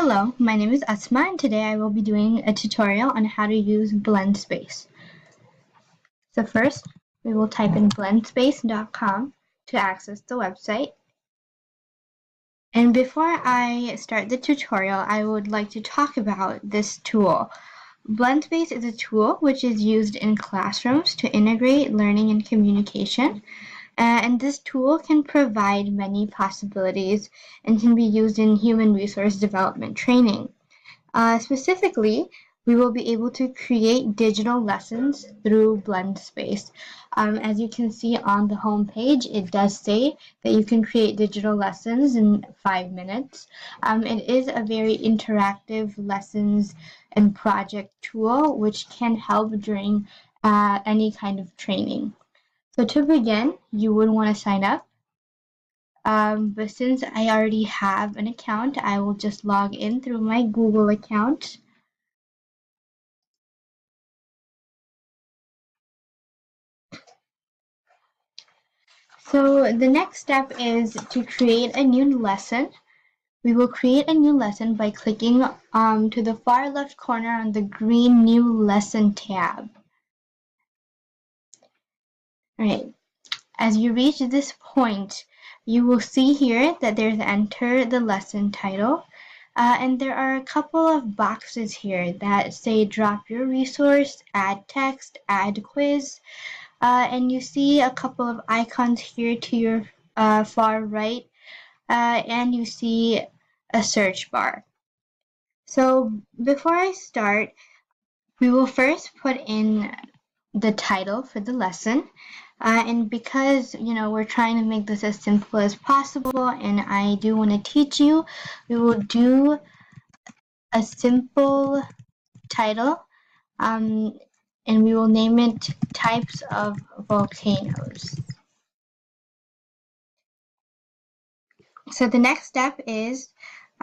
Hello, my name is Asma and today I will be doing a tutorial on how to use BlendSpace. So first, we will type in blendspace.com to access the website. And before I start the tutorial, I would like to talk about this tool. BlendSpace is a tool which is used in classrooms to integrate learning and communication. And this tool can provide many possibilities and can be used in human resource development training. Specifically, we will be able to create digital lessons through BlendSpace. As you can see on the home page, it does say that you can create digital lessons in 5 minutes. It is a very interactive lessons and project tool which can help during any kind of training. So to begin, you would want to sign up. But since I already have an account, I will just log in through my Google account. So the next step is to create a new lesson. We will create a new lesson by clicking to the far left corner on the green New Lesson tab. All right. As you reach this point, you will see here that there's enter the lesson title. And there are a couple of boxes here that say drop your resource, add text, add quiz. And you see a couple of icons here to your far right, and you see a search bar. So before I start, we will first put in the title for the lesson. And because, we're trying to make this as simple as possible, and I do want to teach you, we will do a simple title, and we will name it Types of Volcanoes. So the next step is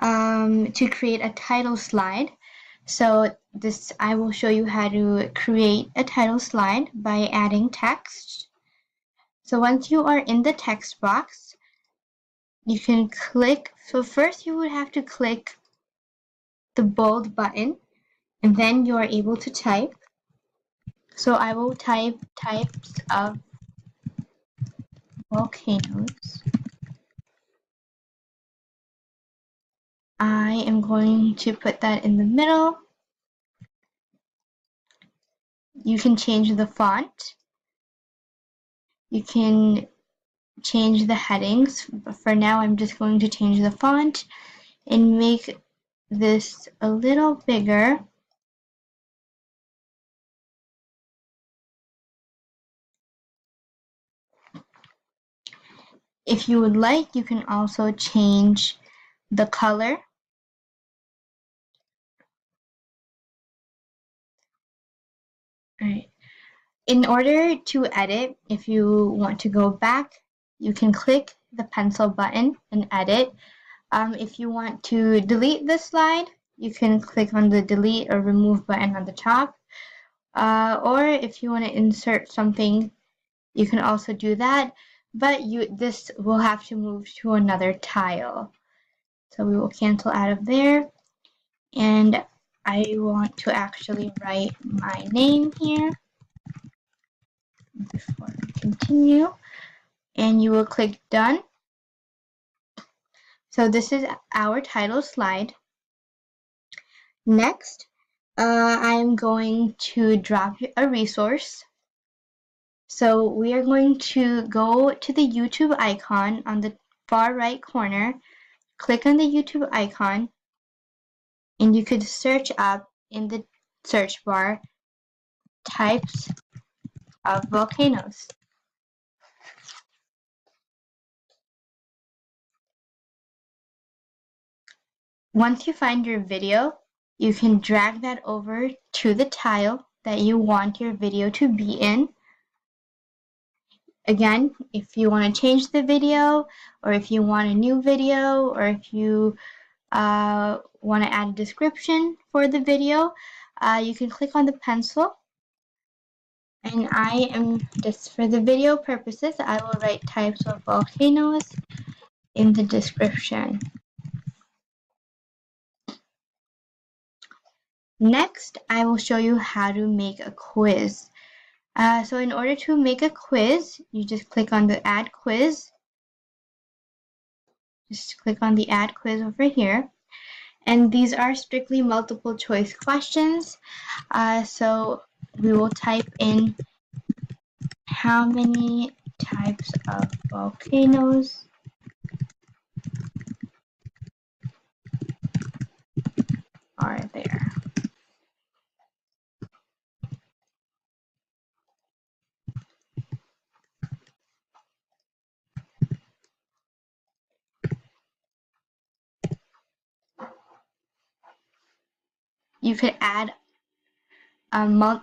to create a title slide. So I will show you how to create a title slide by adding text. So once you are in the text box, you can click. So first you would have to click the bold button, and then you are able to type. So I will type types of volcanoes. I am going to put that in the middle. You can change the font. You can change the headings. But for now, I'm just going to change the font and make this a little bigger. If you would like, you can also change the color. All right. In order to edit, if you want to go back, you can click the pencil button and edit. If you want to delete this slide, you can click on the delete or remove button on the top. Or if you want to insert something, you can also do that. But this will have to move to another tile. So we will cancel out of there. And I want to actually write my name here before I continue. And you will click done. So this is our title slide. Next, I'm going to drop a resource. So we are going to go to the YouTube icon on the far right corner, click on the YouTube icon, and you could search up in the search bar types of volcanoes. Once you find your video, you can drag that over to the tile that you want your video to be in. Again, if you want to change the video, or if you want a new video, or if you want to add a description for the video, you can click on the pencil. And I am, just for the video purposes, I will write types of volcanoes in the description. Next, I will show you how to make a quiz. So in order to make a quiz, you just click on the Add Quiz. Just click on the Add Quiz over here. And these are strictly multiple choice questions. So we will type in how many types of volcanoes are there? You could add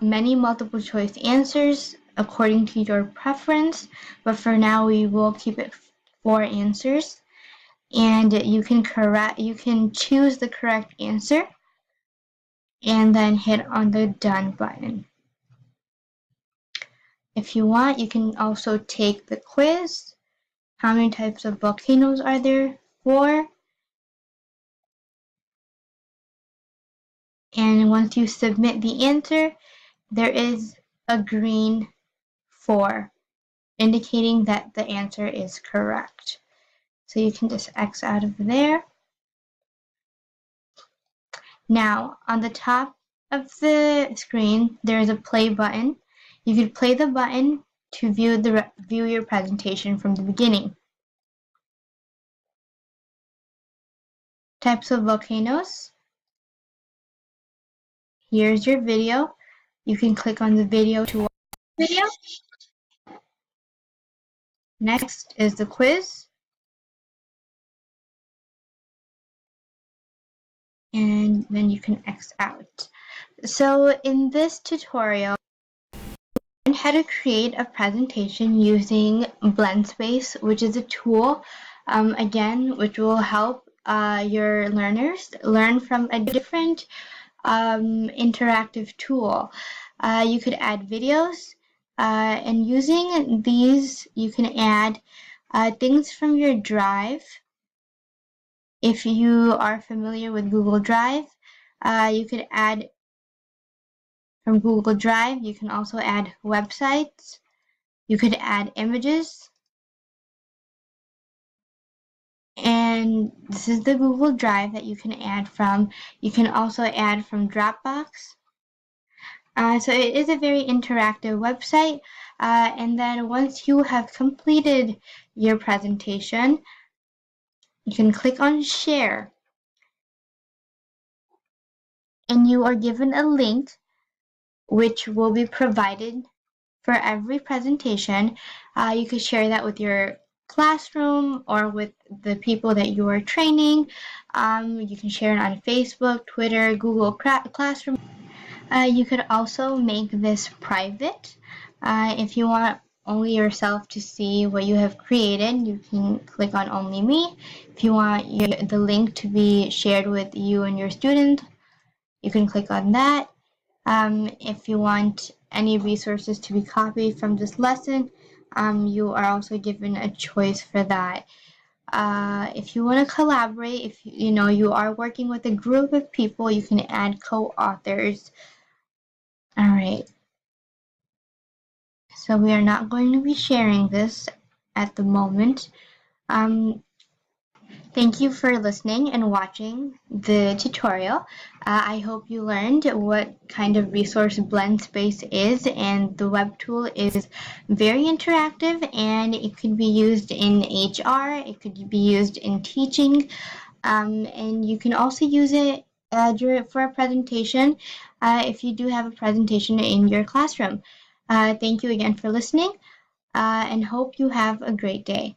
many multiple choice answers according to your preference, but for now we will keep it 4 answers. And you can choose the correct answer and then hit on the done button. If you want, you can also take the quiz. How many types of volcanoes are there? 4. And once you submit the answer, there is a green 4, indicating that the answer is correct. So you can just X out of there. Now, on the top of the screen, there is a play button. You could play the button to view your presentation from the beginning. Types of volcanoes. Here's your video. You can click on the video to watch the video. Next is the quiz. And then you can X out. So in this tutorial, learn how to create a presentation using BlendSpace, which is a tool, again, which will help your learners learn from a different interactive tool. You could add videos, and using these, you can add things from your Drive. If you are familiar with Google Drive, you could add from Google Drive. You can also add websites. You could add images. And this is the Google Drive that you can add from. You can also add from Dropbox. So it is a very interactive website. And then once you have completed your presentation, you can click on Share. And you are given a link which will be provided for every presentation. You could share that with your classroom or with the people that you are training. You can share it on Facebook, Twitter, Google Classroom. You could also make this private. If you want only yourself to see what you have created, you can click on Only Me. If you want the link to be shared with you and your student, you can click on that. If you want any resources to be copied from this lesson, you are also given a choice for that. If you want to collaborate, if you are working with a group of people, you can add co-authors. All right. So we are not going to be sharing this at the moment. Thank you for listening and watching the tutorial. I hope you learned what kind of resource BlendSpace is, and the web tool is very interactive and it could be used in HR, it could be used in teaching, and you can also use it for a presentation if you do have a presentation in your classroom. Thank you again for listening, and hope you have a great day.